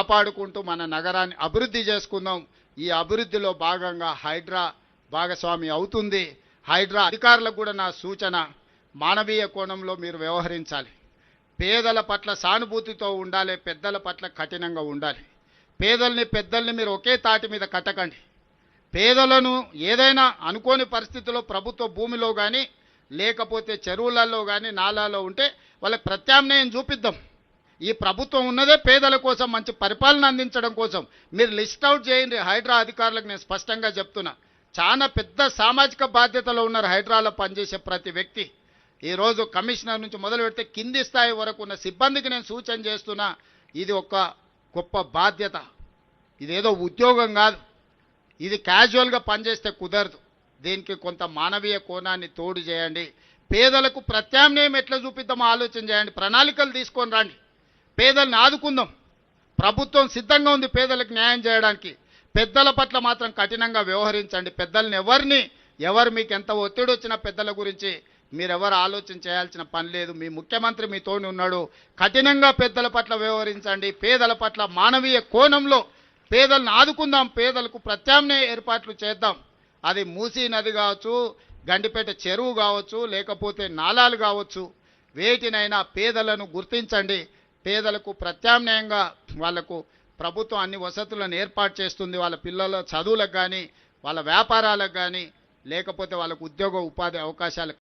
కాపాడుకుంటూ మన నగరాన్ని అభివృద్ధి చేసుకుందాం. ఈ అభివృద్ధిలో భాగంగా హైడ్రా భాగస్వామి అవుతుంది. హైడ్రా అధికారులకు కూడా నా సూచన, మానవీయ కోణంలో మీరు వ్యవహరించాలి. పేదల పట్ల సానుభూతితో ఉండాలి, పెద్దల పట్ల కఠినంగా ఉండాలి. పేదల్ని పెద్దల్ని మీరు ఒకే తాటి మీద కట్టకండి. పేదలను ఏదైనా అనుకోని పరిస్థితుల్లో ప్రభుత్వ భూమిలో కానీ లేకపోతే చెరువులలో కానీ నాలాలో ఉంటే వాళ్ళకి ప్రత్యామ్నాయం చూపిద్దాం. ఈ ప్రభుత్వం ఉన్నదే పేదల కోసం, మంచి పరిపాలన అందించడం కోసం. మీరు లిస్ట్ అవుట్ చేయండి. హైడ్రా అధికారులకు నేను స్పష్టంగా చెప్తున్నా, చాలా పెద్ద సామాజిక బాధ్యతలో ఉన్నారు హైడ్రాలో పనిచేసే ప్రతి వ్యక్తి. ఈరోజు కమిషనర్ నుంచి మొదలు పెడితే కింది స్థాయి వరకు ఉన్న సిబ్బందికి నేను సూచన చేస్తున్నా, ఇది ఒక గొప్ప బాధ్యత. ఇదేదో ఉద్యోగం కాదు, ఇది క్యాజువల్గా పనిచేస్తే కుదరదు. దీనికి కొంత మానవీయ కోణాన్ని తోడు చేయండి. పేదలకు ప్రత్యామ్నాయం ఎట్లా చూపిద్దామో ఆలోచన చేయండి. ప్రణాళికలు తీసుకొని రండి, పేదల్ని ఆదుకుందాం. ప్రభుత్వం సిద్ధంగా ఉంది పేదలకు న్యాయం చేయడానికి. పెద్దల పట్ల మాత్రం కఠినంగా వ్యవహరించండి. పెద్దల్ని ఎవరు మీకు ఎంత ఒత్తిడి వచ్చినా పెద్దల గురించి మీరెవరు ఆలోచన చేయాల్సిన పని లేదు. మీ ముఖ్యమంత్రి మీతోని ఉన్నాడు. కఠినంగా పెద్దల పట్ల వ్యవహరించండి. పేదల పట్ల మానవీయ కోణంలో పేదలను ఆదుకుందాం. పేదలకు ప్రత్యామ్నాయ ఏర్పాట్లు చేద్దాం. అది మూసీ నది కావచ్చు, గండిపేట చెరువు కావచ్చు, లేకపోతే నాలాలు కావచ్చు, వేటినైనా పేదలను గుర్తించండి. పేదలకు ప్రత్యామ్నాయంగా వాళ్లకు ప్రభుత్వం అన్ని వసతులను ఏర్పాటు చేస్తుంది. వాళ్ళ పిల్లల చదువులకు కానీ, వాళ్ళ వ్యాపారాలకు కానీ, లేకపోతే వాళ్ళకు ఉద్యోగ ఉపాధి అవకాశాలు